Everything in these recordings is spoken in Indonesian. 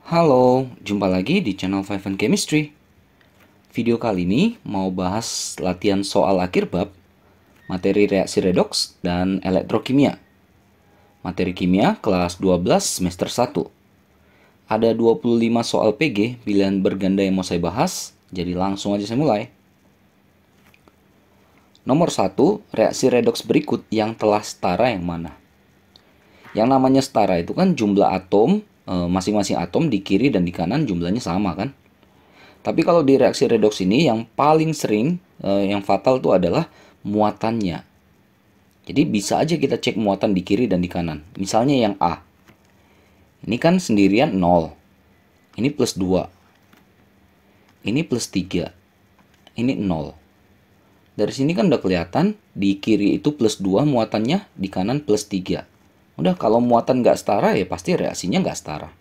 Halo, jumpa lagi di channel Five and Chemistry. Video kali ini mau bahas latihan soal akhir bab, materi reaksi redoks dan elektrokimia. Materi kimia kelas 12 semester 1. Ada 25 soal PG pilihan berganda yang mau saya bahas, jadi langsung aja saya mulai. Nomor 1, reaksi redoks berikut yang telah setara yang mana? Yang namanya setara itu kan jumlah atom, masing-masing atom di kiri dan di kanan jumlahnya sama kan? Tapi kalau di reaksi redoks ini yang paling sering, yang fatal itu adalah muatannya. Jadi bisa aja kita cek muatan di kiri dan di kanan. Misalnya yang A. Ini kan sendirian 0. Ini plus 2. Ini plus 3. Ini 0. Dari sini kan udah kelihatan di kiri itu plus 2 muatannya, di kanan plus 3. Udah kalau muatan nggak setara ya pasti reaksinya nggak setara.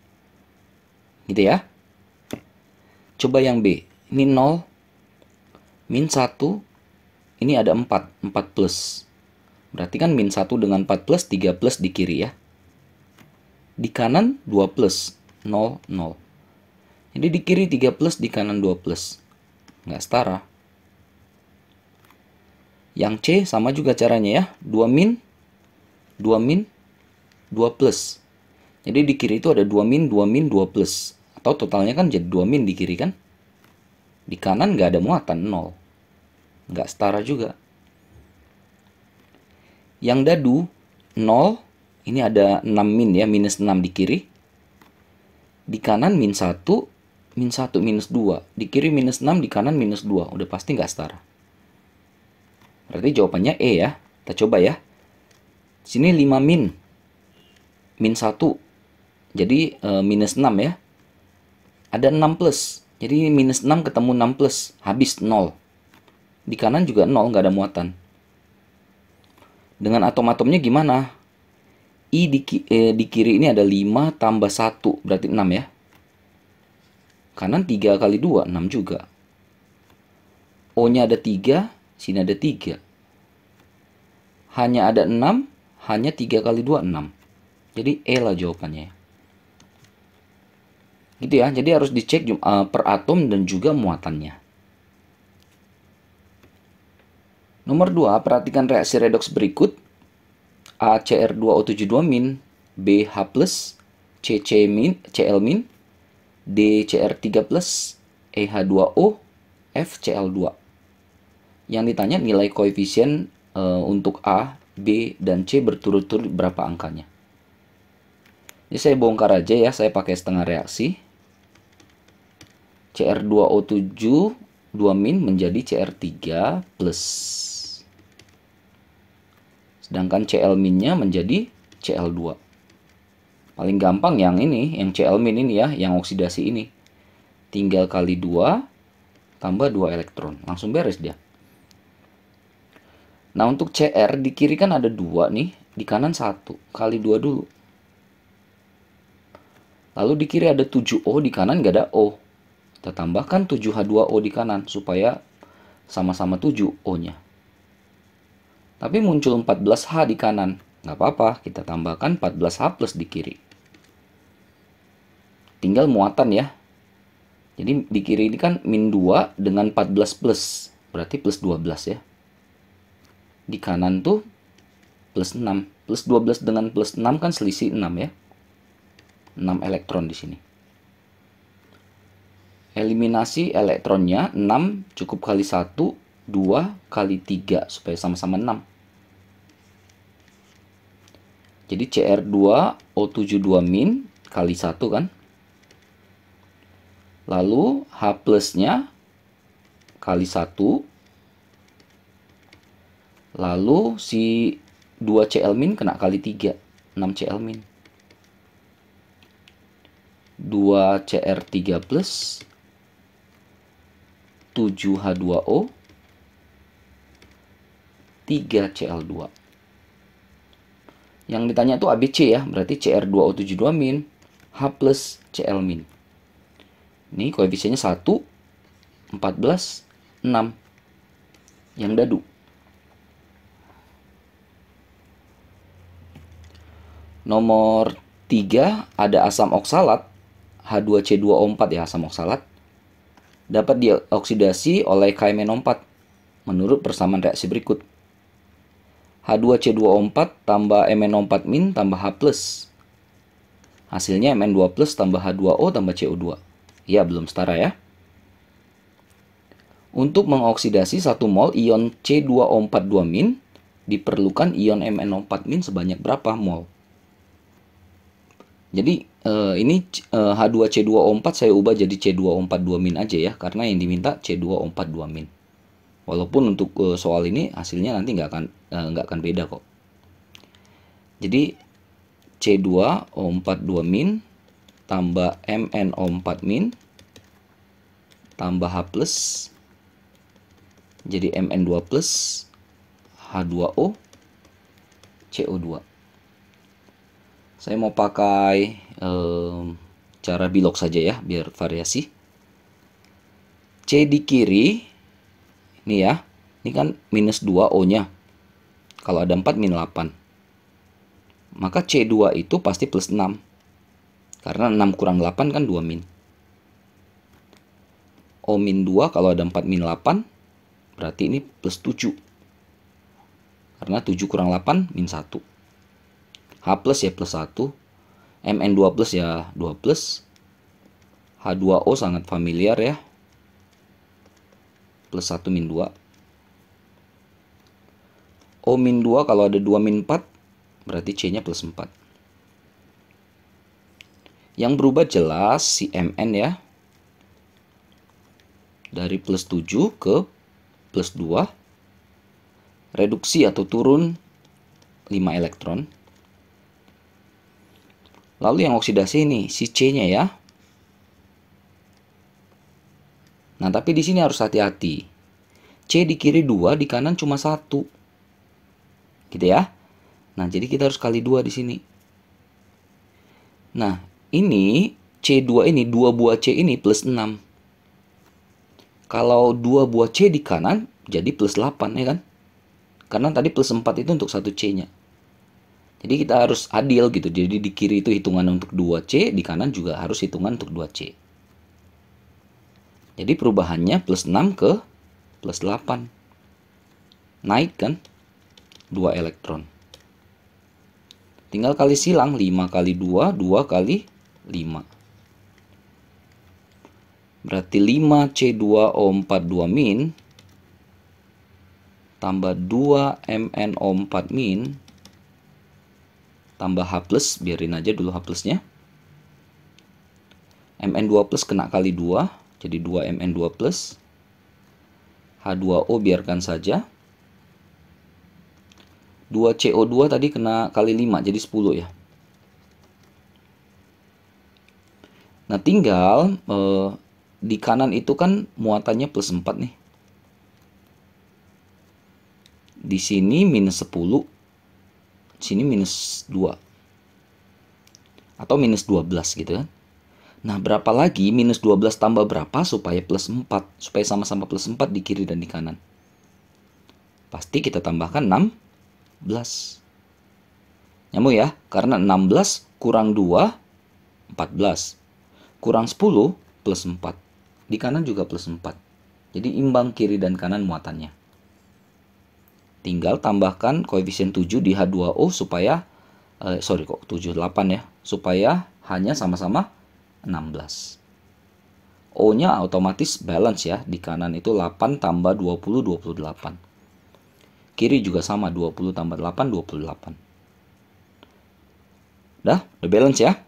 Gitu ya. Coba yang B. Ini 0. Min 1. Ini ada 4. 4 plus. Berarti kan min 1 dengan 4 plus, 3 plus di kiri ya. Di kanan 2 plus. 0, 0. Jadi di kiri 3 plus, di kanan 2 plus. Nggak setara. Yang C sama juga caranya ya. 2 min, 2 min, 2 plus. Jadi di kiri itu ada 2 min, 2 min, 2 plus. Atau totalnya kan jadi 2 min di kiri kan. Di kanan nggak ada muatan, 0. Nggak setara juga. Yang dadu, 0. Ini ada 6 min ya, minus 6 di kiri. Di kanan min 1, min 1 minus 2. Di kiri minus 6, di kanan minus 2. Udah pasti nggak setara. Berarti jawabannya E ya. Kita coba ya. Sini 5 min. Min 1. Jadi minus 6 ya. Ada 6 plus. Jadi minus 6 ketemu 6 plus. Habis 0. Di kanan juga 0, nggak ada muatan. Dengan atom-atomnya gimana? I di kiri ini ada 5 tambah 1. Berarti 6 ya. Kanan 3 kali 2, 6 juga. O-nya ada 3, sini ada 3. Hanya ada 6, hanya 3 kali 2, 6. Jadi E lah jawabannya. Gitu ya, jadi harus dicek per atom dan juga muatannya. Nomor 2, perhatikan reaksi redoks berikut. ACr2O72-, BH+, CC-, DCr3+, EH2O, FCl2. Yang ditanya nilai koefisien untuk A, B, dan C berturut-turut berapa angkanya. Jadi saya bongkar aja ya, saya pakai setengah reaksi. Cr2O7 2- menjadi Cr3+. Sedangkan Cl- menjadi Cl2. Paling gampang yang ini, yang Cl- ini ya, yang oksidasi ini. Tinggal kali 2 tambah 2 elektron. Langsung beres dia. Nah untuk Cr di kiri kan ada 2 nih, di kanan 1. Kali 2 dulu. Lalu di kiri ada 7O, di kanan nggak ada O. Kita tambahkan 7H2O di kanan supaya sama-sama 7 O-nya. Tapi muncul 14H di kanan. Nggak apa-apa, kita tambahkan 14H plus di kiri. Tinggal muatan ya. Jadi di kiri ini kan min 2 dengan 14 plus. Berarti plus 12 ya. Di kanan tuh plus 6. Plus 12 dengan plus 6 kan selisih 6 ya. 6 elektron di sini. Eliminasi elektronnya 6 cukup kali 1, 2 kali 3 supaya sama-sama 6. Jadi Cr2O72- kali 1 kan. Lalu H plusnya kali 1. Lalu si 2Cl- kena kali 3, 6Cl-. 2Cr3+, 7H2O, 3Cl2. Yang ditanya itu ABC ya, berarti Cr2O72-, H plus Cl-. Ini koefisiennya 1, 14, 6. Yang dadu. Nomor 3 ada asam oksalat H2C2O4 ya, asam oksalat, dapat dioksidasi oleh KMnO4 menurut persamaan reaksi berikut. H2C2O4 tambah MnO4- tambah H+. Hasilnya Mn2+ tambah H2O tambah CO2. Ya, belum setara ya. Untuk mengoksidasi 1 mol ion C2O4 2- diperlukan ion MnO4- sebanyak berapa mol? Jadi ini H2C2O4 saya ubah jadi C2O4 2- aja ya, karena yang diminta C2O4 2-. Walaupun untuk soal ini hasilnya nanti nggak akan beda kok. Jadi C2O4 2- tambah MnO4- tambah H+, jadi Mn2+ H2O CO2. Saya mau pakai cara bilog saja ya, biar variasi. C di kiri, ini ya, ini kan -2 O-nya. Kalau ada 4 -8. Maka C2 itu pasti +6. Karena 6 kurang 8 kan 2-. O-2 kalau ada 4 -8, berarti ini +7. Karena 7 kurang 8 -1. H+ ya +1. Mn2+ ya 2+. H2O sangat familiar ya. +1 -2. O-2 kalau ada 2 -4, berarti C-nya +4. Yang berubah jelas si Mn ya. Dari +7 ke +2. Reduksi atau turun 5 elektron. Lalu yang oksidasi ini si C-nya ya. Nah, tapi di sini harus hati-hati. C di kiri 2, di kanan cuma 1. Gitu ya. Nah, jadi kita harus kali 2 di sini. Nah, ini C2 ini, 2 buah C ini +6. Kalau 2 buah C di kanan, jadi +8 ya kan? Karena tadi +4 itu untuk 1 C-nya. Jadi kita harus adil gitu. Jadi di kiri itu hitungan untuk 2 C, di kanan juga harus hitungan untuk 2 C. Jadi perubahannya +6 ke +8. Naik kan? 2 elektron. Tinggal kali silang, 5 kali 2, 2 kali 5. Berarti 5C2O4 2- tambah 2 MnO4- tambah H+, biarin aja dulu H+-nya. Mn2+ kena kali 2, jadi 2 Mn2+. H2O biarkan saja. 2CO2 tadi kena kali 5, jadi 10 ya. Nah, tinggal di kanan itu kan muatannya +4 nih. Di sini -10, sini -2. Atau -12 gitu kan. Nah, berapa lagi -12 tambah berapa supaya +4? Supaya sama-sama +4 di kiri dan di kanan. Pasti kita tambahkan 16. Nyambung ya? Karena 16 kurang 2, 14. Kurang 10, +4. Di kanan juga +4. Jadi imbang kiri dan kanan muatannya. Tinggal tambahkan koefisien 7 di H2O supaya 7, 8 ya. Supaya hanya sama-sama 16. O-nya otomatis balance ya. Di kanan itu 8 tambah 20, 28. Kiri juga sama, 20 tambah 8, 28. Udah balance ya.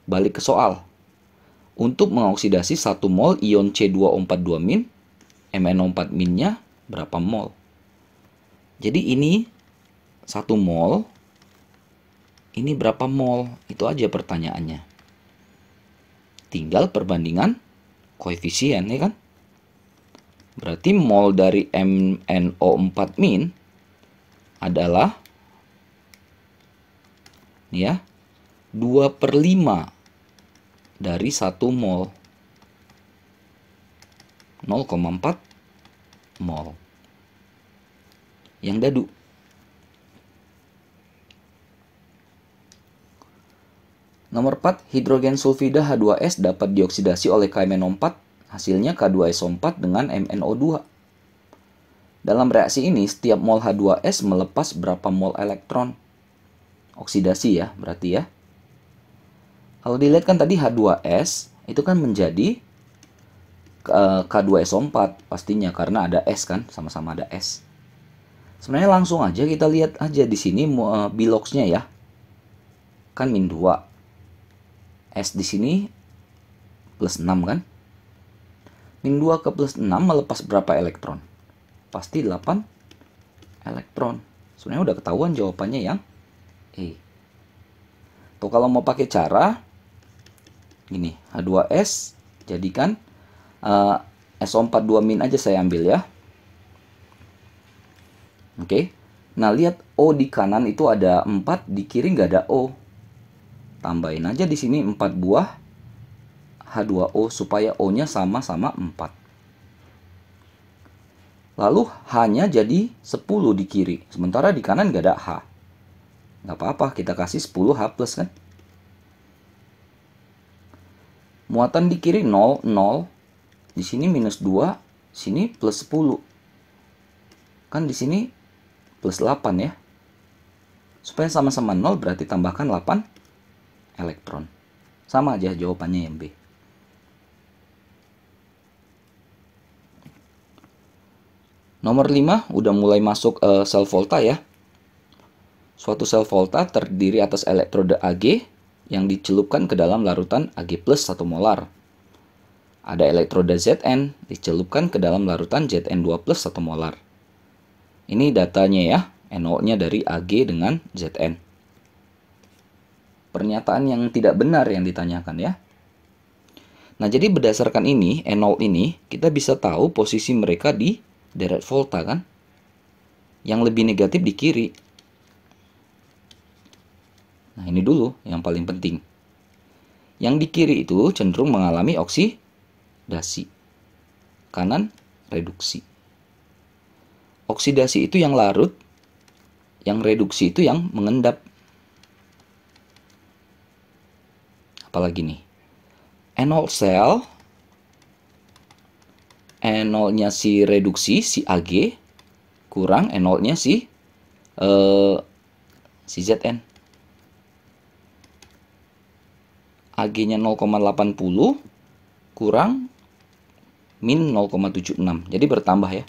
Balik ke soal. Untuk mengoksidasi 1 mol ion C2O4 2-, MnO4-nya berapa mol? Jadi ini 1 mol, ini berapa mol? Itu aja pertanyaannya. Tinggal perbandingan koefisien ya kan? Berarti mol dari MnO4- adalah ya 2/5 dari 1 mol. 0,4 mol. Yang dadu. Nomor 4, hidrogen sulfida H2S dapat dioksidasi oleh KMNO4, hasilnya K2SO4 dengan MnO2. Dalam reaksi ini, setiap mol H2S melepas berapa mol elektron? Oksidasi ya, berarti ya. Kalau dilihat kan tadi H2S itu kan menjadi K2SO4 pastinya karena ada S kan, sama-sama ada S. Sebenarnya langsung aja kita lihat aja di sini biloxnya ya. Kan min 2. S di sini plus 6 kan. Min 2 ke plus 6 melepas berapa elektron? Pasti 8 elektron. Sebenarnya udah ketahuan jawabannya yang E. Tuh kalau mau pakai cara gini, H2S jadikan SO4 2 min aja saya ambil ya. Oke. Nah, lihat O di kanan itu ada 4, di kiri nggak ada O. Tambahin aja di sini 4 buah H2O supaya O-nya sama-sama 4. Lalu H-nya jadi 10 di kiri. Sementara di kanan nggak ada H. Nggak apa-apa, kita kasih 10H plus kan. Muatan di kiri 0, 0. Di sini minus 2, sini plus 10. Kan di sini plus 8 ya. Supaya sama-sama 0 berarti tambahkan 8 elektron. Sama aja jawabannya yang B. Nomor 5 udah mulai masuk sel volta ya. Suatu sel volta terdiri atas elektroda Ag yang dicelupkan ke dalam larutan Ag plus 1 molar. Ada elektroda Zn dicelupkan ke dalam larutan Zn2 plus 1 molar. Ini datanya ya, NO-nya dari Ag dengan Zn. Pernyataan yang tidak benar yang ditanyakan ya. Nah, jadi berdasarkan ini, NO ini, kita bisa tahu posisi mereka di deret volta kan. Yang lebih negatif di kiri. Nah, ini dulu yang paling penting. Yang di kiri itu cenderung mengalami oksidasi. Kanan reduksi. Oksidasi itu yang larut, yang reduksi itu yang mengendap. Apalagi nih, enol sel, enolnya si reduksi, si Ag, kurang enolnya si Zn. Ag-nya 0,80 kurang min 0,76. Jadi bertambah ya.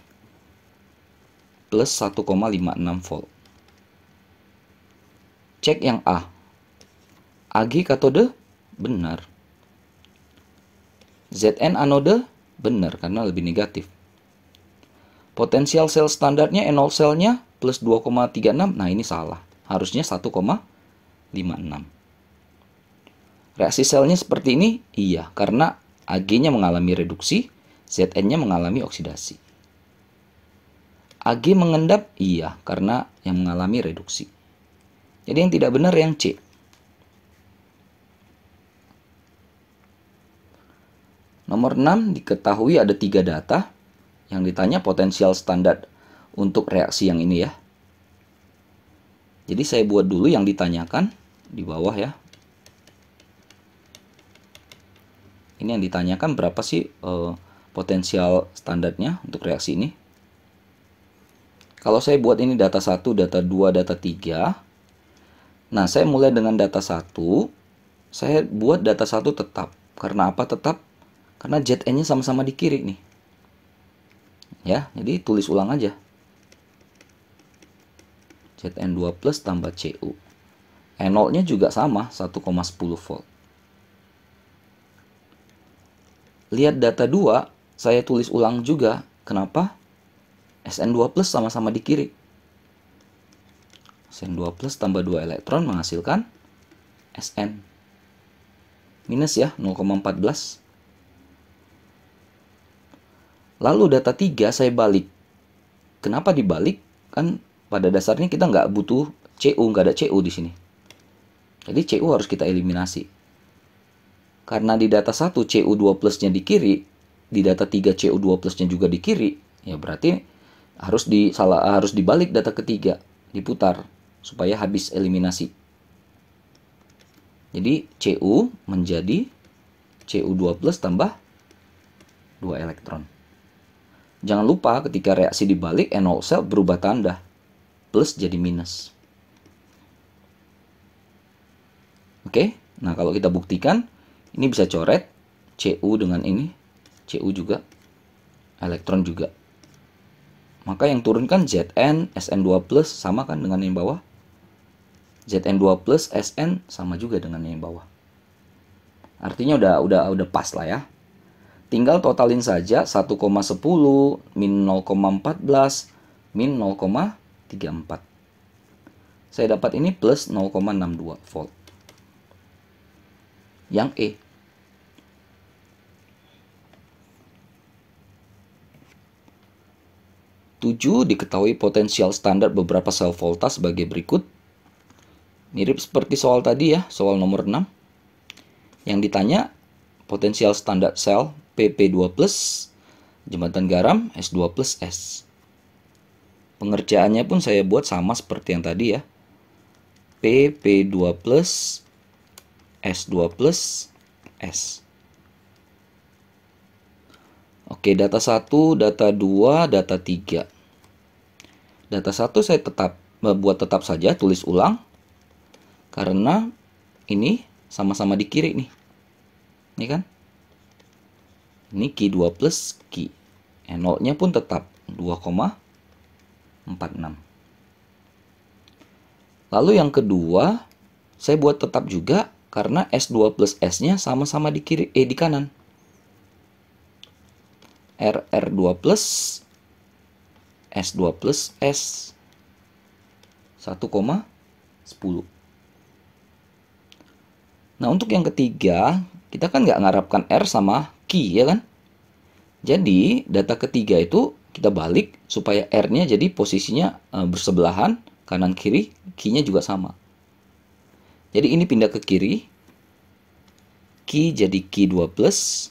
Plus 1,56 volt. Cek yang A. Ag katode benar. Zn anode benar karena lebih negatif. Potensial sel standarnya NO selnya plus 2,36. Nah, ini salah. Harusnya 1,56. Reaksi selnya seperti ini? Iya, karena Ag-nya mengalami reduksi, Zn-nya mengalami oksidasi. Ag mengendap? Iya, karena yang mengalami reduksi. Jadi yang tidak benar yang C. Nomor 6, diketahui ada 3 data yang ditanya potensial standar untuk reaksi yang ini ya. Jadi saya buat dulu yang ditanyakan di bawah ya. Ini yang ditanyakan berapa sih potensial standarnya untuk reaksi ini. Kalau saya buat ini data 1, data 2, data 3. Nah, saya mulai dengan data 1. Saya buat data 1 tetap. Karena apa tetap? Karena Zn-nya sama-sama di kiri nih. Ya, jadi tulis ulang aja. Zn2 plus tambah Cu. NO-nya juga sama, 1,10 volt. Lihat data 2, saya tulis ulang juga. Kenapa? Sn2 plus sama-sama di kiri. Sn2 plus tambah 2 elektron menghasilkan Sn. Minus ya, 0,14. Lalu data 3 saya balik. Kenapa dibalik? Kan pada dasarnya kita nggak butuh Cu, nggak ada Cu di sini. Jadi Cu harus kita eliminasi. Karena di data 1 Cu2 plusnya di kiri, di data 3 Cu2 plusnya juga di kiri, ya berarti harus dibalik data ketiga, diputar supaya habis eliminasi. Jadi Cu menjadi Cu2 plus tambah 2 elektron. Jangan lupa ketika reaksi dibalik NO sel berubah tanda. Plus jadi minus. Oke, nah kalau kita buktikan, ini bisa coret Cu dengan ini, Cu juga, elektron juga. Maka yang turunkan Zn, Sn2 plus sama kan dengan yang bawah. Zn2 plus Sn sama juga dengan yang bawah. Artinya udah pas lah ya. Tinggal totalin saja 1,10 min 0,14 min 0,34. Saya dapat ini plus 0,62 volt. Yang E. Tujuh, diketahui potensial standar beberapa sel volta sebagai berikut. Mirip seperti soal tadi ya, soal nomor 6. Yang ditanya potensial standar sel PP2+, jembatan garam S2+, S. Pengerjaannya pun saya buat sama seperti yang tadi ya. PP2+, S2+, S. Oke, data 1, data 2, data 3. Data 1 saya buat tetap saja, tulis ulang. Karena ini sama-sama di kiri nih. Ini kan? Ini Q2 plus Q. NO-nya pun tetap 2,46. Lalu yang kedua, saya buat tetap juga karena S2 plus S-nya sama-sama di kiri, di kanan. RR2 plus S2 plus S 1,10. Nah, untuk yang ketiga, kita kan nggak ngarapkan R sama Q, ya kan? Jadi, data ketiga itu kita balik supaya R-nya jadi posisinya bersebelahan, kanan kiri, Q-nya juga sama. Jadi, ini pindah ke kiri, Q jadi Q2 plus,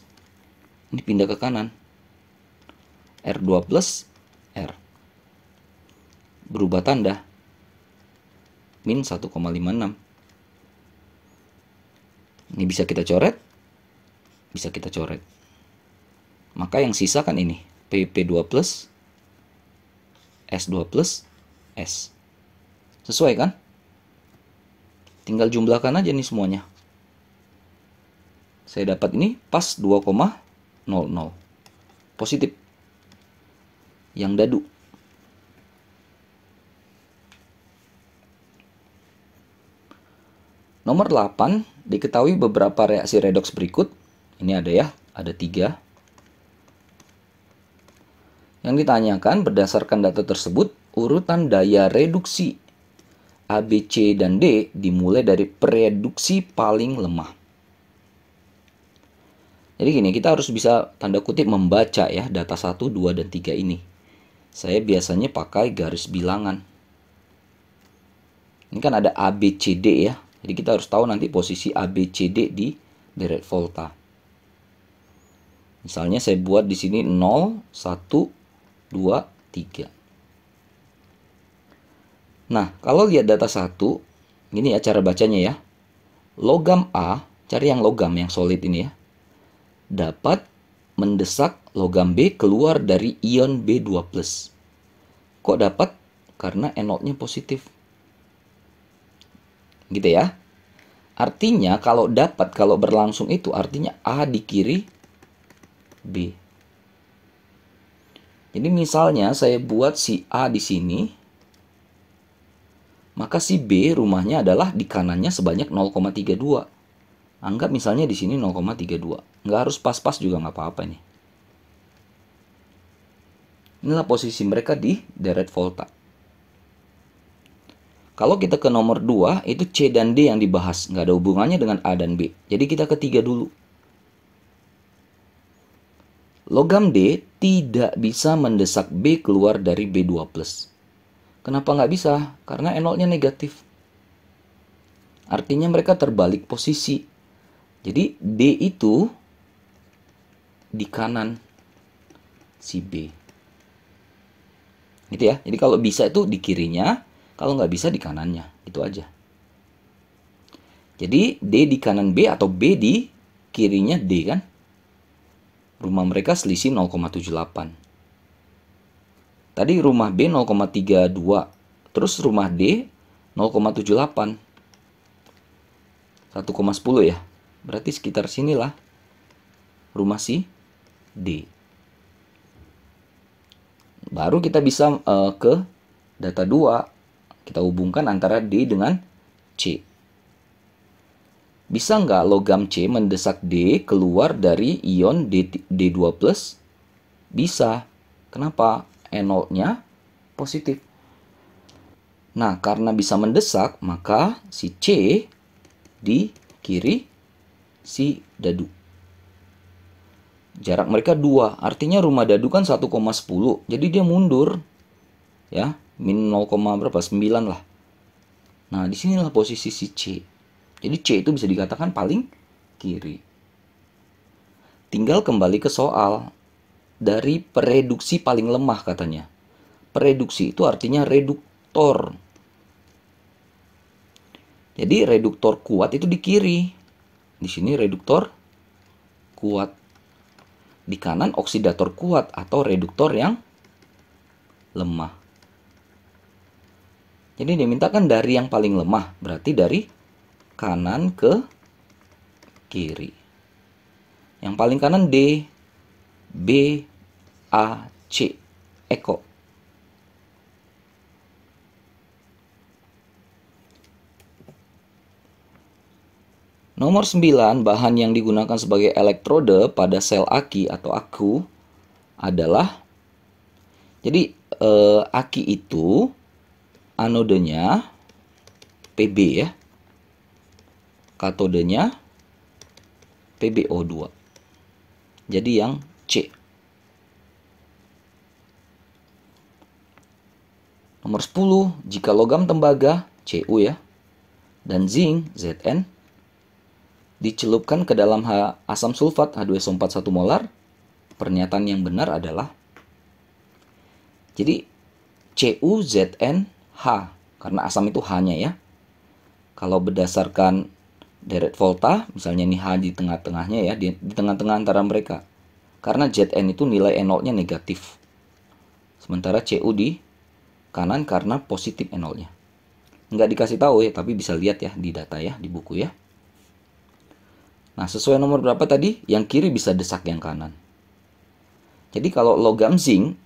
ini pindah ke kanan, R2 plus R. Berubah tanda, min 1,56. Ini bisa kita coret, bisa kita coret. Maka yang sisa kan ini, PP2 plus, S2 plus, S. Sesuai kan? Tinggal jumlahkan aja nih semuanya. Saya dapat ini pas 2,00. Positif. Yang dadu. Nomor 8, diketahui beberapa reaksi redoks berikut. Ini ada ya, ada 3. Yang ditanyakan berdasarkan data tersebut, urutan daya reduksi A, B, C, dan D dimulai dari prereduksi paling lemah. Jadi gini, kita harus bisa tanda kutip membaca ya data 1, 2, dan 3 ini. Saya biasanya pakai garis bilangan. Ini kan ada A, B, C, D ya. Jadi kita harus tahu nanti posisi A, B, C, D di deret volta. Misalnya saya buat di sini 0, 1, 2, 3. Nah, kalau lihat data 1, ini ya cara bacanya ya. Logam A, cari yang logam, yang solid ini ya. Dapat mendesak logam B keluar dari ion B2+. Kok dapat? Karena NO-nya positif. Gitu ya. Artinya kalau dapat, kalau berlangsung itu artinya A di kiri, B. Jadi misalnya saya buat si A di sini, maka si B rumahnya adalah di kanannya sebanyak 0,32. Anggap misalnya di sini 0,32. Nggak harus pas-pas juga nggak apa-apa nih. Inilah posisi mereka di deret volta. Kalau kita ke nomor 2, itu C dan D yang dibahas. Nggak ada hubungannya dengan A dan B. Jadi kita ke 3 dulu. Logam D tidak bisa mendesak B keluar dari B2+. Kenapa nggak bisa? Karena NO-nya negatif. Artinya mereka terbalik posisi. Jadi D itu di kanan si B. Gitu ya. Jadi kalau bisa itu di kirinya, kalau nggak bisa di kanannya. Itu aja. Jadi D di kanan B atau B di kirinya D kan. Rumah mereka selisih 0,78. Tadi rumah B 0,32. Terus rumah D 0,78. 1,10 ya. Berarti sekitar sinilah rumah si D. Baru kita bisa ke data 2. Kita hubungkan antara D dengan C. Bisa nggak logam C mendesak D keluar dari ion D2+? Bisa. Kenapa? NO-nya positif. Nah, karena bisa mendesak, maka si C di kiri si dadu. Jarak mereka 2. Artinya rumah dadu kan 1,10. Jadi dia mundur. Ya, min 0, berapa? 9 lah. Nah, disinilah posisi si C. Jadi C itu bisa dikatakan paling kiri. Tinggal kembali ke soal. Dari pereduksi paling lemah katanya. Pereduksi itu artinya reduktor. Jadi reduktor kuat itu di kiri. Di sini reduktor kuat. Di kanan oksidator kuat atau reduktor yang lemah. Jadi dimintakan dari yang paling lemah. Berarti dari kanan ke kiri. Yang paling kanan D, B, A, C. Eko. Nomor 9, bahan yang digunakan sebagai elektrode pada sel aki atau aku adalah, jadi aki itu anodenya Pb ya. Katodenya PbO2. Jadi yang C. Nomor 10, jika logam tembaga Cu ya dan zinc Zn dicelupkan ke dalam asam sulfat H2SO4 1 molar, pernyataan yang benar adalah, jadi CuZnH, karena asam itu H-nya ya. Kalau berdasarkan deret volta, misalnya ini H di tengah-tengahnya ya, di tengah-tengah antara mereka. Karena Zn itu nilai NO-nya negatif. Sementara Cu di kanan karena positif NO-nya. Nggak dikasih tahu ya, tapi bisa lihat ya di data ya, di buku ya. Nah, sesuai nomor berapa tadi? Yang kiri bisa desak yang kanan. Jadi kalau logam zinc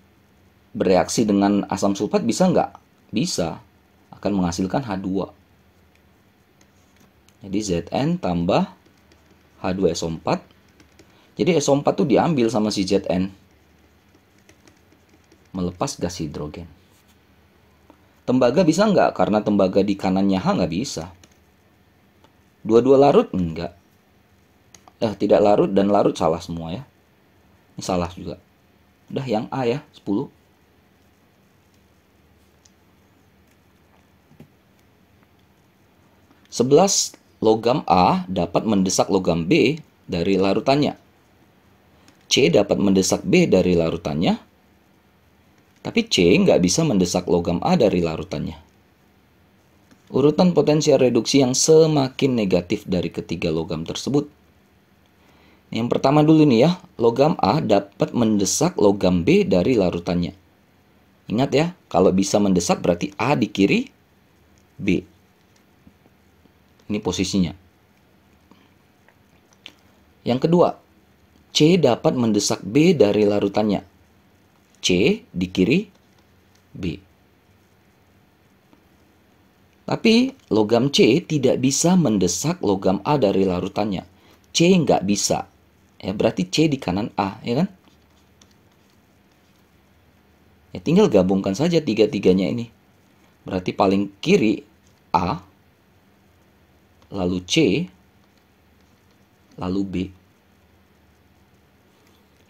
bereaksi dengan asam sulfat bisa nggak? Bisa. Akan menghasilkan H2. Jadi Zn tambah H2SO4. Jadi SO4 itu diambil sama si Zn. Melepas gas hidrogen. Tembaga bisa nggak? Karena tembaga di kanannya H nggak bisa. Dua-dua larut? Enggak. Tidak larut dan larut salah semua ya. Ini salah juga. Udah yang A ya, 10. Sebelas, logam A dapat mendesak logam B dari larutannya. C dapat mendesak B dari larutannya. Tapi C nggak bisa mendesak logam A dari larutannya. Urutan potensial reduksi yang semakin negatif dari ketiga logam tersebut. Yang pertama dulu nih ya, logam A dapat mendesak logam B dari larutannya. Ingat ya, kalau bisa mendesak berarti A di kiri, B. Ini posisinya. Yang kedua, C dapat mendesak B dari larutannya. C di kiri, B. Tapi logam C tidak bisa mendesak logam A dari larutannya. C nggak bisa. Ya, berarti C di kanan A, ya kan? Ya, tinggal gabungkan saja tiga-tiganya ini. Berarti paling kiri A, lalu C, lalu B.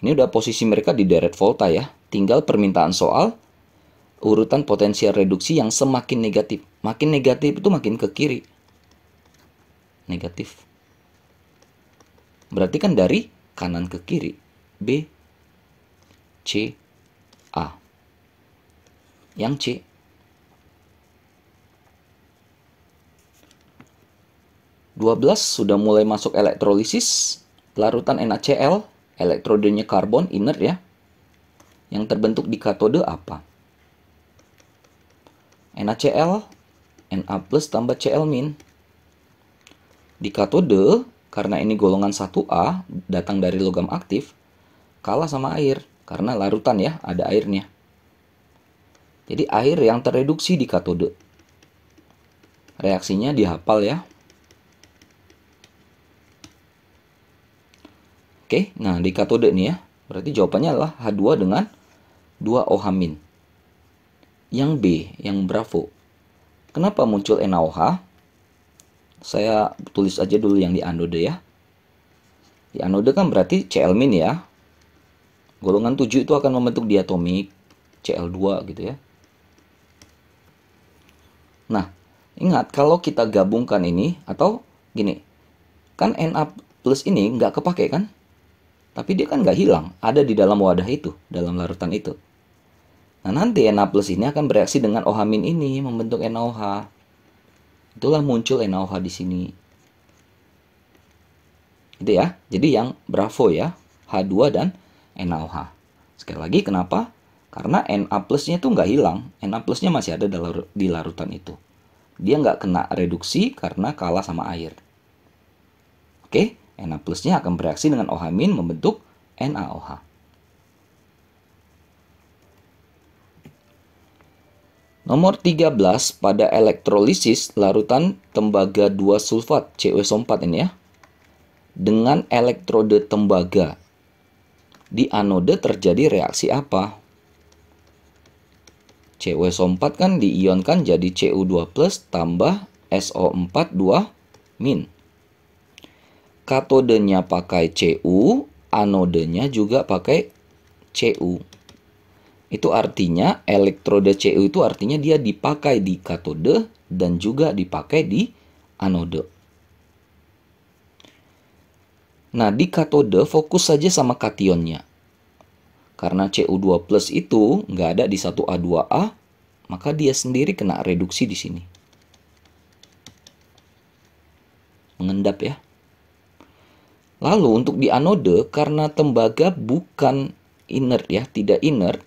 Ini udah posisi mereka di deret volta ya. Tinggal permintaan soal urutan potensial reduksi yang semakin negatif. Makin negatif itu makin ke kiri. Negatif. Berarti kan dari kanan ke kiri. B, C, A. Yang C. 11. 12 sudah mulai masuk elektrolisis. Larutan NaCl, elektrodenya karbon, inert ya. Yang terbentuk di katode apa? NaCl, Na plus tambah Cl min. Di katode, karena ini golongan 1A, datang dari logam aktif, kalah sama air. Karena larutan ya, ada airnya. Jadi air yang tereduksi di katode. Reaksinya dihafal ya. Oke, nah di katode nih ya. Berarti jawabannya adalah H2 dengan 2OH-. Yang B, yang bravo. Kenapa muncul NaOH? Saya tulis aja dulu yang di anode ya. Di anode kan berarti Cl- ya. Golongan 7 itu akan membentuk diatomik Cl2 gitu ya. Nah, ingat kalau kita gabungkan ini atau gini, kan Na plus ini nggak kepake kan? Tapi dia kan nggak hilang, ada di dalam wadah itu, dalam larutan itu. Nah, nanti Na plus ini akan bereaksi dengan OH- ini, membentuk NaOH. Itulah muncul NaOH di sini. Itu ya, jadi yang bravo ya, H2 dan NaOH. Sekali lagi, kenapa? Karena Na plusnya itu nggak hilang, Na plusnya masih ada di larutan itu. Dia nggak kena reduksi karena kalah sama air. Oke, Na plusnya akan bereaksi dengan OH- membentuk NaOH. Nomor 13, pada elektrolisis larutan tembaga 2 sulfat CuSO4 ini ya. Dengan elektrode tembaga di anode terjadi reaksi apa? CuSO4 kan diionkan jadi Cu2+ tambah SO4 2-. Katodenya pakai Cu, anodenya juga pakai Cu. Itu artinya elektrode Cu itu artinya dia dipakai di katode dan juga dipakai di anode. Nah, di katode fokus saja sama kationnya. Karena Cu2+ itu nggak ada di 1A2A, maka dia sendiri kena reduksi di sini. Mengendap ya. Lalu untuk di anode, karena tembaga bukan inert ya, tidak inert,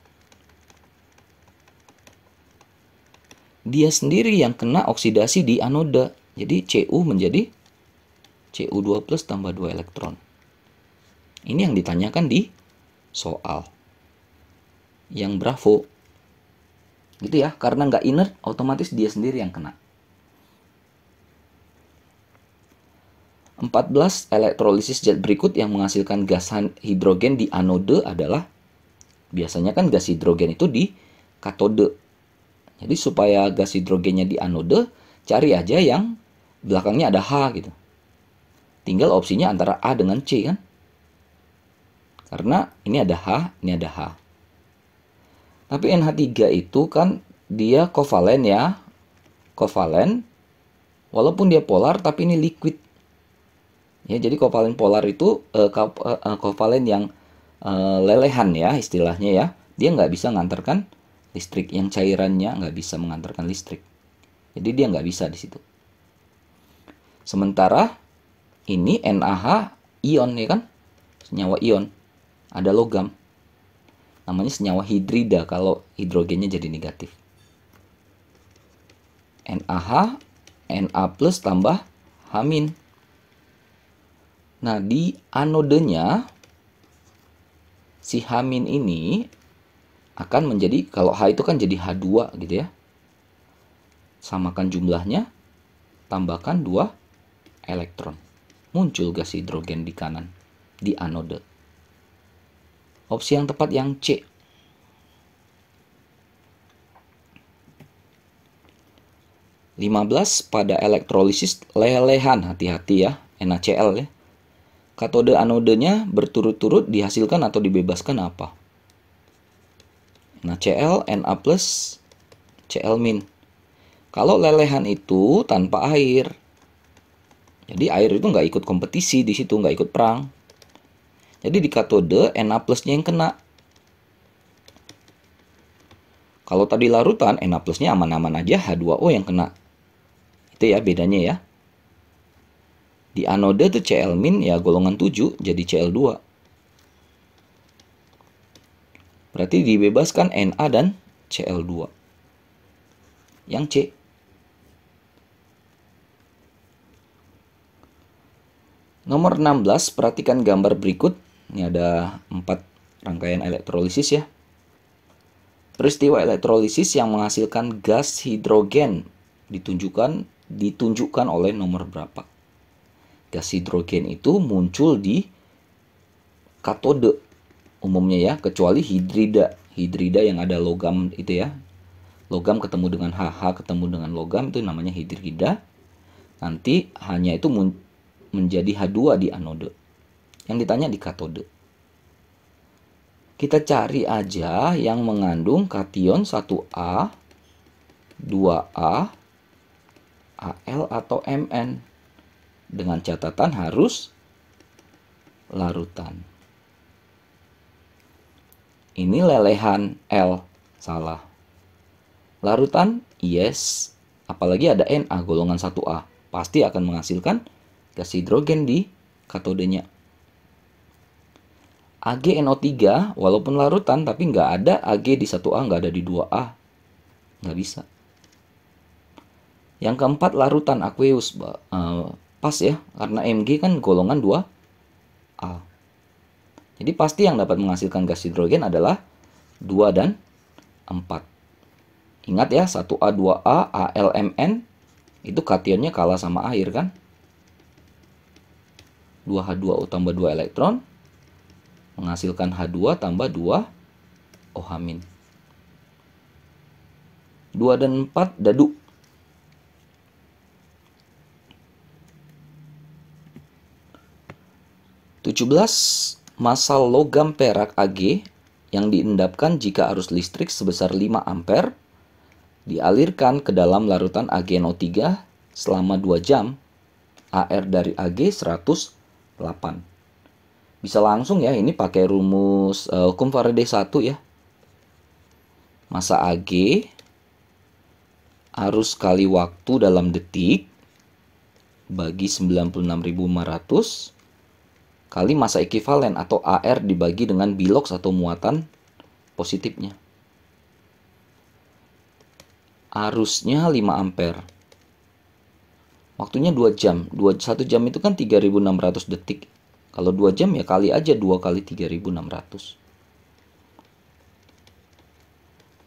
dia sendiri yang kena oksidasi di anode. Jadi Cu menjadi Cu2+ tambah 2 elektron. Ini yang ditanyakan di soal. Yang bravo. Gitu ya, karena nggak inert, otomatis dia sendiri yang kena. 14, elektrolisis zat berikut yang menghasilkan gas hidrogen di anode adalah, biasanya kan gas hidrogen itu di katode. Jadi supaya gas hidrogennya di anode, cari aja yang belakangnya ada H gitu. Tinggal opsinya antara A dengan C kan. Karena ini ada H, ini ada H. Tapi NH3 itu kan dia kovalen ya. Kovalen. Walaupun dia polar tapi ini liquid. Ya, jadi kovalen polar itu kovalen yang lelehan ya istilahnya ya. Dia nggak bisa mengantarkan listrik, yang cairannya nggak bisa mengantarkan listrik. Jadi dia nggak bisa di situ. Sementara ini NaH ion ya kan, senyawa ion, ada logam. Namanya senyawa hidrida kalau hidrogennya jadi negatif. NaH, Na plus tambah H-. Nah, di anodenya si H- ini akan menjadi, kalau H itu kan jadi H2 gitu ya. Samakan jumlahnya, tambahkan 2 elektron. Muncul gas hidrogen di kanan, di anode. Opsi yang tepat yang C. Pada elektrolisis lelehan, hati-hati ya, NaCl ya. Katode anodenya berturut-turut dihasilkan atau dibebaskan apa? NaCl, Na plus, Cl-. Kalau lelehan itu tanpa air, jadi air itu nggak ikut kompetisi di situ, nggak ikut perang. Jadi di katode Na plusnya yang kena. Kalau tadi larutan, Na plusnya aman-aman aja, H2O yang kena. Itu ya bedanya ya. Di anode itu Cl min ya golongan 7 jadi Cl2. Berarti dibebaskan Na dan Cl2. Yang C. Nomor 16, perhatikan gambar berikut. Ini ada 4 rangkaian elektrolisis ya. Peristiwa elektrolisis yang menghasilkan gas hidrogen ditunjukkan oleh nomor berapa. Gas hidrogen itu muncul di katode umumnya ya, kecuali hidrida. Hidrida yang ada logam itu ya. Logam ketemu dengan HH ketemu dengan logam itu namanya hidrida. Nanti hanya itu menjadi H2 di anode. Yang ditanya di katode. Kita cari aja yang mengandung kation 1A, 2A, Al atau Mn. Dengan catatan harus larutan. Ini lelehan L, salah. Larutan, yes. Apalagi ada Na golongan 1A. Pasti akan menghasilkan gas hidrogen di katodenya. AgNO3 walaupun larutan tapi nggak ada Ag di 1A, nggak ada di 2A. Nggak bisa. Yang keempat larutan aqueous. Pas ya, karena Mg kan golongan 2A. Jadi pasti yang dapat menghasilkan gas hidrogen adalah 2 dan 4. Ingat ya, 1A, 2A, AlMn itu kationnya kalah sama air kan. 2H2O tambah 2 elektron menghasilkan H2 tambah 2 OH-. 2 dan 4 dadu. 17 massa logam perak Ag yang diendapkan jika arus listrik sebesar 5 ampere dialirkan ke dalam larutan AgNO3 selama 2 jam. Ar dari Ag 108. Bisa langsung ya, ini pakai rumus hukum Faraday 1 ya. Massa Ag arus kali waktu dalam detik bagi 96.500 kali massa ekivalen atau AR dibagi dengan bilox atau muatan positifnya. Arusnya 5 ampere. Waktunya 2 jam. 1 jam itu kan 3.600 detik. Kalau 2 jam ya kali aja 2 kali 3.600.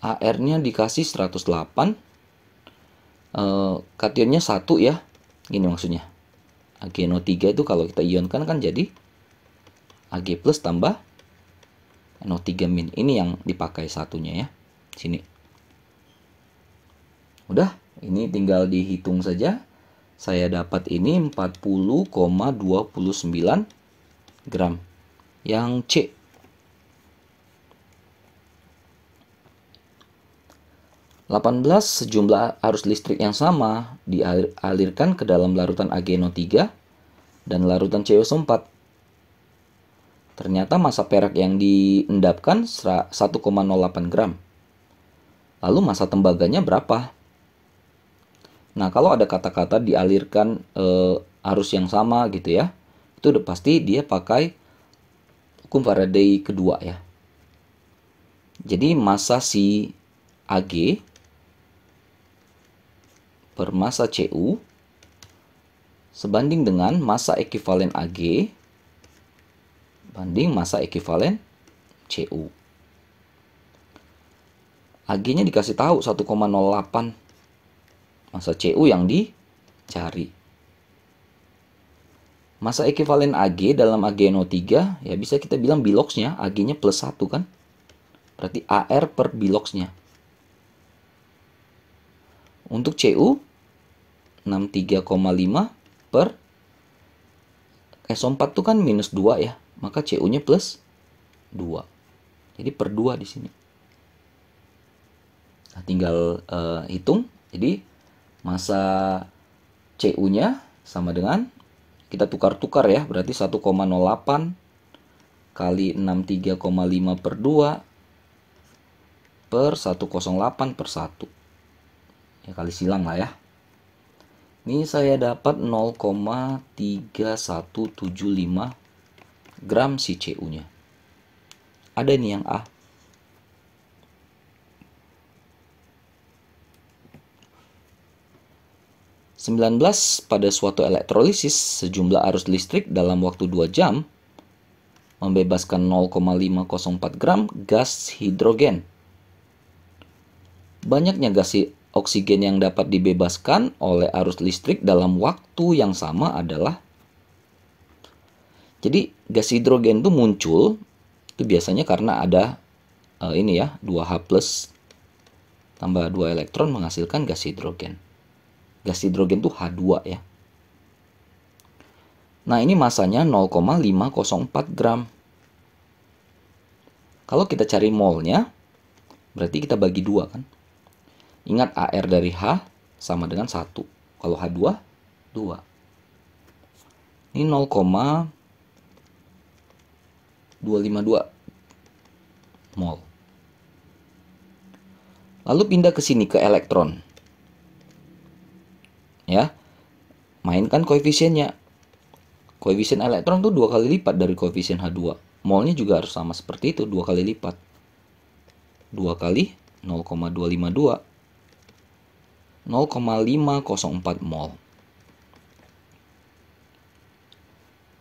AR-nya dikasih 108. Kationnya 1 ya. Gini maksudnya. AgNO3 itu kalau kita ionkan kan jadi Ag plus tambah NO3 min. Ini yang dipakai satunya ya. Sini. Udah, ini tinggal dihitung saja. Saya dapat ini 40,29 gram. Yang C. Sejumlah arus listrik yang sama dialirkan ke dalam larutan AgNO3 dan larutan CuSO4. Ternyata massa perak yang diendapkan 1,08 gram. Lalu massa tembaganya berapa? Nah, kalau ada kata-kata dialirkan arus yang sama gitu ya, itu udah pasti dia pakai hukum Faraday kedua ya. Jadi massa si Ag per massa Cu sebanding dengan massa ekivalen Ag banding massa ekivalen Cu. Ag-nya dikasih tahu 1,08. Massa Cu yang dicari. Massa ekivalen Ag dalam AgNO3 ya bisa kita bilang biloxnya Ag-nya plus 1 kan. Berarti Ar per biloxnya. Untuk Cu 63,5 per SO4 itu kan minus 2 ya. Maka Cu-nya plus 2. Jadi per 2 di sini. Nah, tinggal hitung. Jadi massa Cu-nya sama dengan kita tukar-tukar ya. Berarti 1,08 kali 63,5 per 2 per 108 per 1. Ya kali silang lah ya. Ini saya dapat 0,3175 gram si CU-nya. Ada nih yang A. (19) Pada suatu elektrolisis, sejumlah arus listrik dalam waktu 2 jam membebaskan 0,504 gram gas hidrogen. Banyaknya gas oksigen yang dapat dibebaskan oleh arus listrik dalam waktu yang sama adalah. Jadi gas hidrogen itu muncul itu biasanya karena ada ini ya, 2H plus tambah 2 elektron menghasilkan gas hidrogen. Gas hidrogen itu H2 ya. Nah, ini masanya 0,504 gram. Kalau kita cari molnya, berarti kita bagi 2 kan. Ingat AR dari H sama dengan 1. Kalau H2, 2. Ini 0,252 mol. Lalu pindah ke sini ke elektron. Ya, mainkan koefisiennya. Koefisien elektron tuh 2 kali lipat dari koefisien H2. Molnya juga harus sama seperti itu, 2 kali lipat. 2 kali 0,252. 0,504 mol.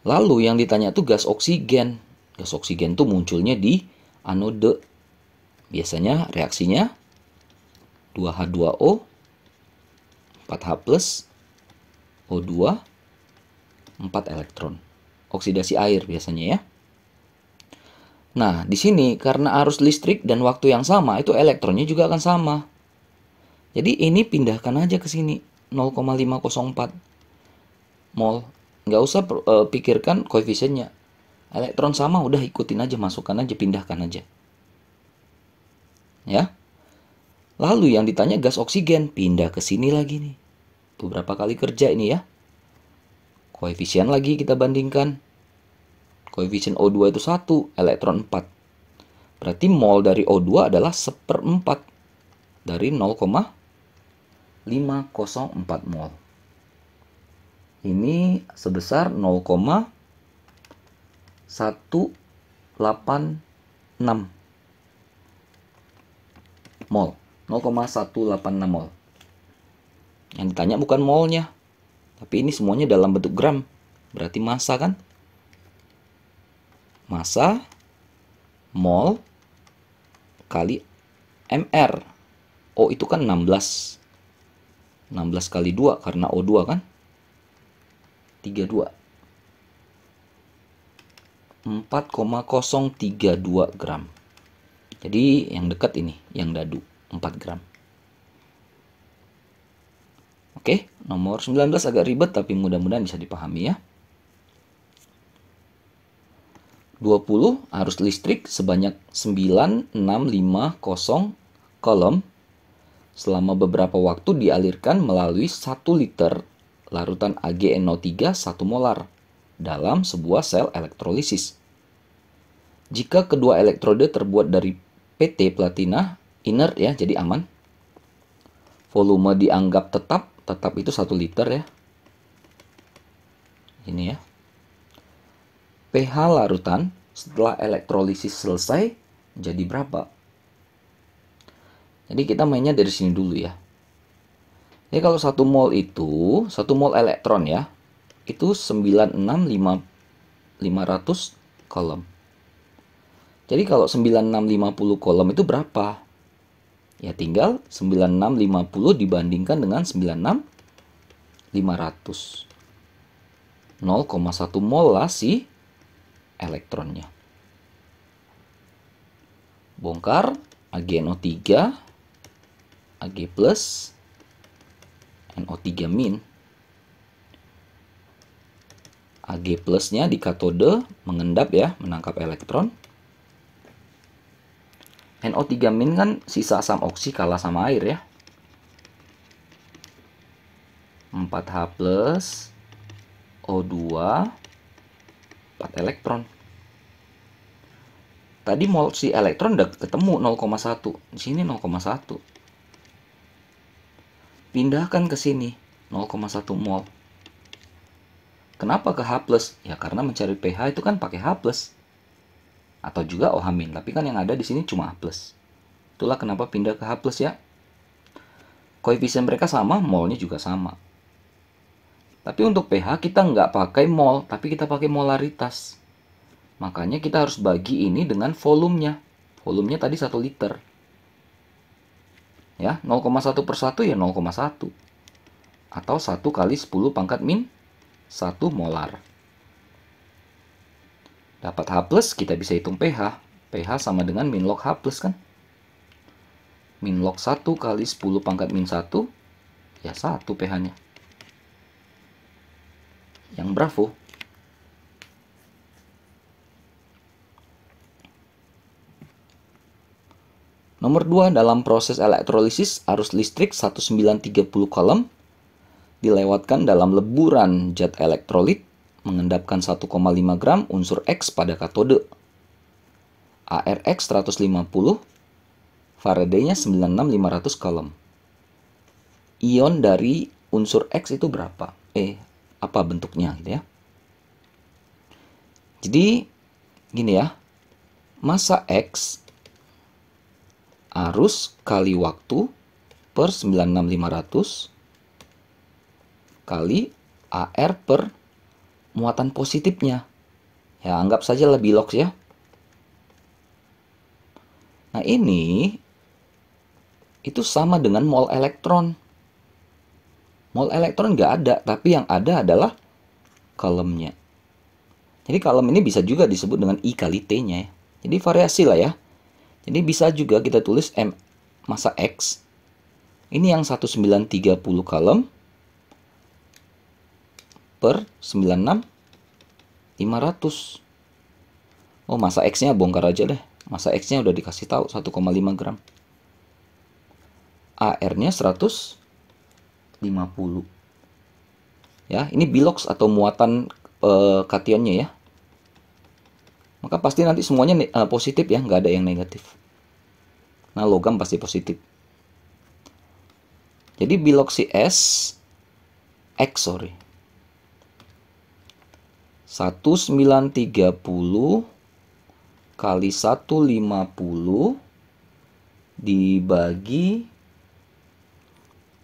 Lalu yang ditanya tuh gas oksigen. Gas oksigen tuh munculnya di anode. Biasanya reaksinya 2H2O 4H plus O2 4 elektron. Oksidasi air biasanya ya. Nah, di sini karena arus listrik dan waktu yang sama, itu elektronnya juga akan sama. Jadi ini pindahkan aja ke sini 0,504 mol. Nggak usah pikirkan koefisiennya. Elektron sama udah ikutin aja, masukkan aja, pindahkan aja. Ya. Lalu yang ditanya gas oksigen, pindah ke sini lagi nih. Tuh berapa kali kerja ini ya. Koefisien lagi kita bandingkan. Koefisien O2 itu 1, elektron 4. Berarti mol dari O2 adalah 1/4 dari 0,504 mol. Ini sebesar 0,186 mol. 0,186 mol. Yang ditanya bukan molnya, tapi ini semuanya dalam bentuk gram. Berarti massa kan? Massa mol kali mr. O itu kan 16. 16 kali 2 karena O2 kan? 32. 4,032 gram. Jadi yang dekat ini, yang dadu, 4 gram. Oke, nomor 19 agak ribet tapi mudah-mudahan bisa dipahami ya. 20 arus listrik sebanyak 9650 kolom selama beberapa waktu dialirkan melalui 1 liter larutan AgNO3 1 molar dalam sebuah sel elektrolisis. Jika kedua elektrode terbuat dari PT platina inert ya, jadi aman. Volume dianggap tetap itu 1 liter ya. Ini ya. pH larutan setelah elektrolisis selesai jadi berapa? Jadi kita mainnya dari sini dulu ya. Jadi kalau 1 mol itu, 1 mol elektron ya, itu 96500 kolom. Jadi kalau 9650 kolom itu berapa? Ya tinggal 9650 dibandingkan dengan 96500. 0,1 mol lah si elektronnya. Bongkar AgNO3, Ag plus, NO3 min. Ag plusnya di katode mengendap ya, menangkap elektron. NO3 min kan sisa asam oksi kalah sama air ya. 4H plus, O2, 4 elektron. Tadi mol si elektron udah ketemu 0,1. Di sini 0,1. Pindahkan ke sini. 0,1 mol. Kenapa ke H+? Ya karena mencari pH itu kan pakai H+. Atau juga OH-, tapi kan yang ada di sini cuma H+. Itulah kenapa pindah ke H+ ya. Koefisien mereka sama, molnya juga sama. Tapi untuk pH kita nggak pakai mol, tapi kita pakai molaritas. Makanya kita harus bagi ini dengan volumenya. Volumenya tadi 1 liter. Ya, 0,1 per 1 ya 0,1. Atau 1 kali 10 pangkat min 1 molar. Dapat H+, kita bisa hitung pH. pH sama dengan min log H+ kan? Min log 1 kali 10 pangkat min 1, ya 1 pH-nya. Yang bravo. Nomor 2, dalam proses elektrolisis, arus listrik 1930 coulomb dilewatkan dalam leburan zat elektrolit mengendapkan 1,5 gram unsur X pada katode. ARX 150, Faraday-nya 96500 coulomb. Ion dari unsur X itu berapa? Apa bentuknya gitu ya. Jadi gini ya. Massa X arus kali waktu per 96500 kali AR per muatan positifnya. Ya, anggap saja lebih logs ya. Nah, ini itu sama dengan mol elektron. Mol elektron nggak ada, tapi yang ada adalah coulombnya. Jadi coulomb ini bisa juga disebut dengan I kali T-nya ya. Jadi variasi lah ya. Jadi bisa juga kita tulis M massa X. Ini yang 1930 coulomb per 96500. Oh, massa X-nya bongkar aja deh. Massa X-nya udah dikasih tahu 1,5 gram. AR-nya 150. Ya, ini bilox atau muatan kationnya ya. Maka pasti nanti semuanya positif ya, nggak ada yang negatif. Nah, logam pasti positif. Jadi biloxi S X 1930 kali 150 dibagi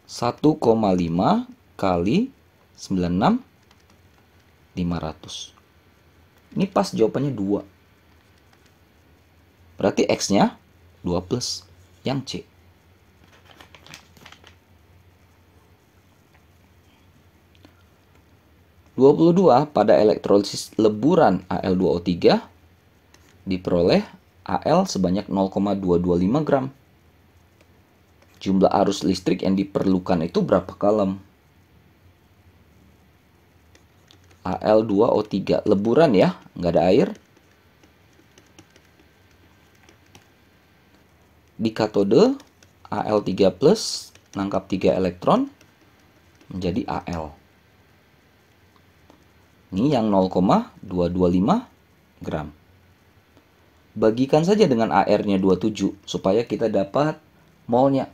1,5 kali 96500. Ini pas jawabannya 2. Berarti X-nya 2 plus, yang C. (22) Pada elektrolisis leburan Al2O3 diperoleh Al sebanyak 0,225 gram. Jumlah arus listrik yang diperlukan itu berapa coulomb? Al2O3 leburan ya, nggak ada air. Di katode Al3+ nangkap 3 elektron menjadi Al. Ini yang 0,225 gram. Bagikan saja dengan AR-nya 27 supaya kita dapat molnya.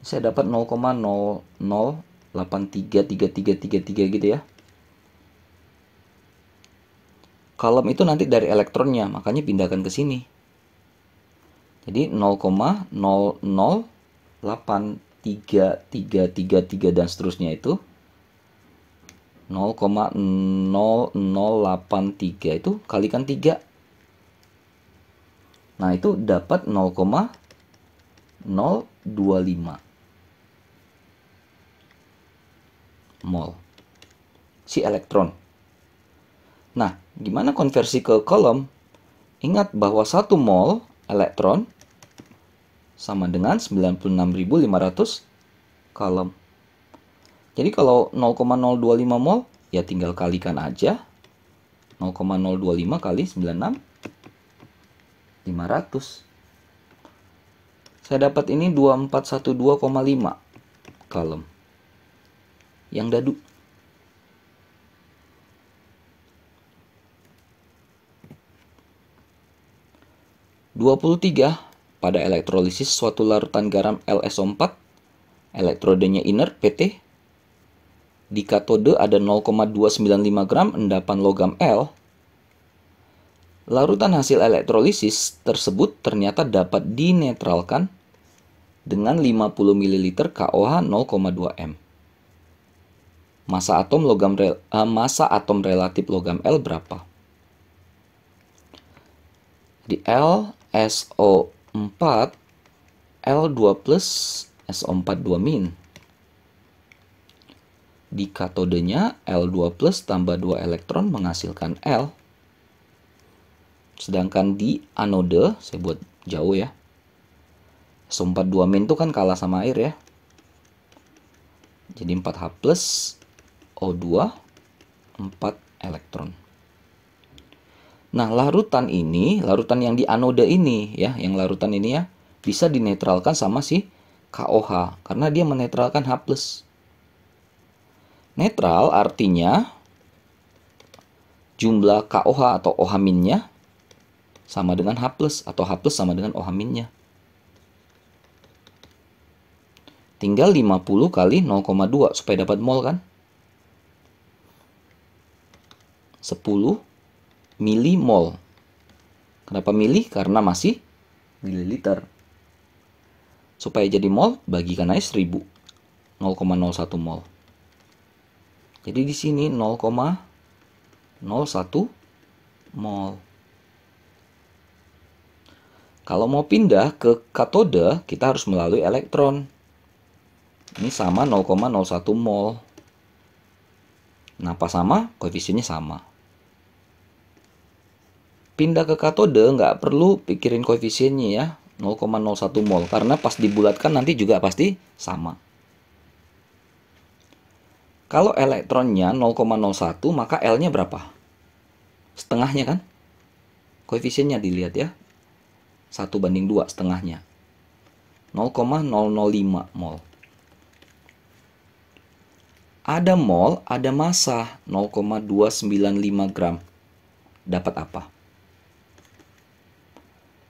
Saya dapat 0,00833333 gitu ya. Coulomb itu nanti dari elektronnya, makanya pindahkan ke sini. Jadi 0,008333 dan seterusnya itu 0,0083 itu kalikan 3. Nah, itu dapat 0,025 mol si elektron. Nah, gimana konversi ke coulomb? Ingat bahwa 1 mol elektron sama dengan 96.500 coulomb. Jadi kalau 0,025 mol, ya tinggal kalikan aja. 0,025 kali 96.500. Saya dapat ini 2412,5 coulomb. Yang dadu. (23) Pada elektrolisis suatu larutan garam LSO4 Elektrodenya inert PT. Di katode ada 0,295 gram endapan logam L. Larutan hasil elektrolisis tersebut ternyata dapat dinetralkan dengan 50 ml KOH 0,2 M. Massa atom relatif logam L berapa? Di L SO4 L2 plus SO4 2 min. Di katodenya L2 plus tambah 2 elektron menghasilkan L. Sedangkan di anode, saya buat jauh ya. SO4 2 min itu kan kalah sama air ya. Jadi 4H plus O2 4 elektron. Nah, larutan yang di anode ini ya, yang larutan ini ya, bisa dinetralkan sama si KOH karena dia menetralkan H+. Netral artinya jumlah KOH atau OH-nya sama dengan H+, atau H+ sama dengan OH-nya. Tinggal 50 kali 0,2 supaya dapat mol kan? 10 milimol. Kenapa mili? Karena masih mililiter. Supaya jadi mol, bagikan aja 1000. 0,01 mol. Jadi di sini 0,01 mol. Kalau mau pindah ke katode, kita harus melalui elektron. Ini sama 0,01 mol. Kenapa sama? Koefisiennya sama. Pindah ke katode nggak perlu pikirin koefisiennya ya, 0,01 mol. Karena pas dibulatkan nanti juga pasti sama. Kalau elektronnya 0,01, maka L-nya berapa? Setengahnya kan? Koefisiennya dilihat ya. 1/2 setengahnya. 0,005 mol. Ada mol, ada massa 0,295 gram. Dapat apa?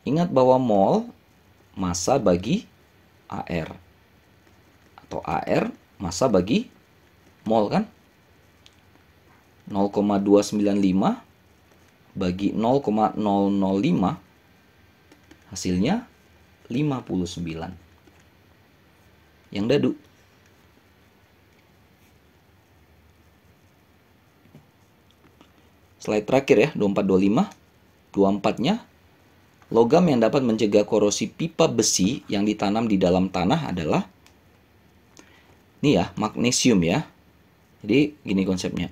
Ingat bahwa mol massa bagi AR. Atau AR massa bagi mol kan? 0,295 bagi 0,005 hasilnya 59. Yang dadu. Slide terakhir ya, 2425. 24-nya, logam yang dapat mencegah korosi pipa besi yang ditanam di dalam tanah adalah ini ya, magnesium ya. Jadi gini konsepnya.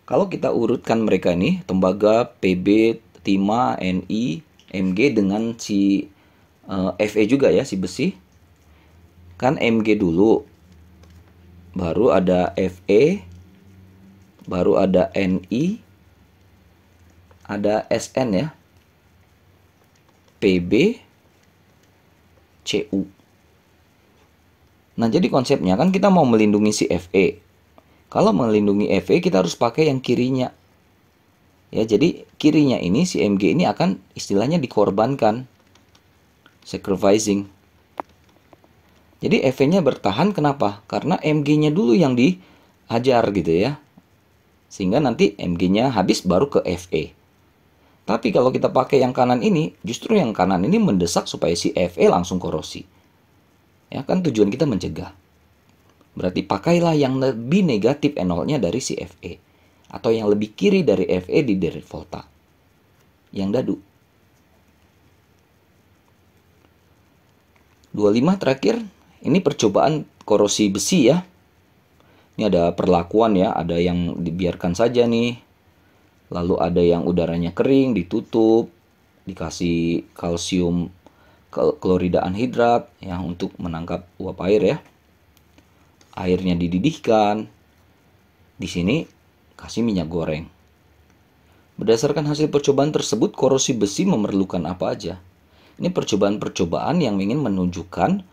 Kalau kita urutkan mereka ini, tembaga, PB, timah, Ni, Mg dengan si Fe juga ya, si besi. Kan Mg dulu. Baru ada Fe, baru ada Ni, ada Sn ya, Pb, Cu. Nah, jadi konsepnya kan kita mau melindungi si Fe. Kalau melindungi Fe, kita harus pakai yang kirinya. Ya, jadi kirinya ini, si Mg ini akan istilahnya dikorbankan. Sacrificing. Jadi Fe-nya bertahan, kenapa? Karena Mg-nya dulu yang dihajar gitu ya. Sehingga nanti Mg-nya habis baru ke Fe. Tapi kalau kita pakai yang kanan ini, justru yang kanan ini mendesak supaya si Fe langsung korosi. Ya kan tujuan kita mencegah. Berarti pakailah yang lebih negatif enolnya dari si Fe. Atau yang lebih kiri dari Fe di derajat volta. Yang dadu. 25 terakhir. Ini percobaan korosi besi ya. Ini ada perlakuan ya. Ada yang dibiarkan saja nih. Lalu ada yang udaranya kering, ditutup. Dikasih kalsium klorida anhidrat ya, untuk menangkap uap air ya. Airnya dididihkan. Di sini kasih minyak goreng. Berdasarkan hasil percobaan tersebut, korosi besi memerlukan apa aja? Ini percobaan-percobaan yang ingin menunjukkan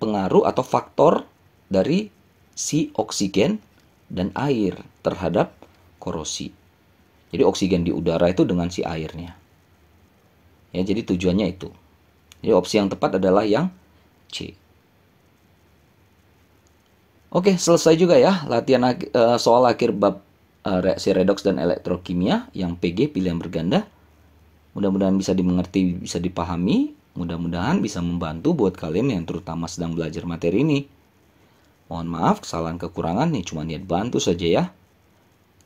pengaruh atau faktor dari si oksigen dan air terhadap korosi. Jadi oksigen di udara itu dengan si airnya. Ya, jadi tujuannya itu. Jadi opsi yang tepat adalah yang C. Oke, selesai juga ya latihan soal akhir bab reaksi redoks dan elektrokimia yang PG pilihan berganda. Mudah-mudahan bisa dimengerti, bisa dipahami. Mudah-mudahan bisa membantu buat kalian yang terutama sedang belajar materi ini. Mohon maaf, kesalahan kekurangan nih cuma niat bantu saja ya.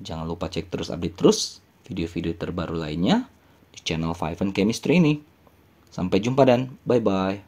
Jangan lupa cek terus update terus video-video terbaru lainnya di channel Five and Chemistry ini. Sampai jumpa dan bye-bye.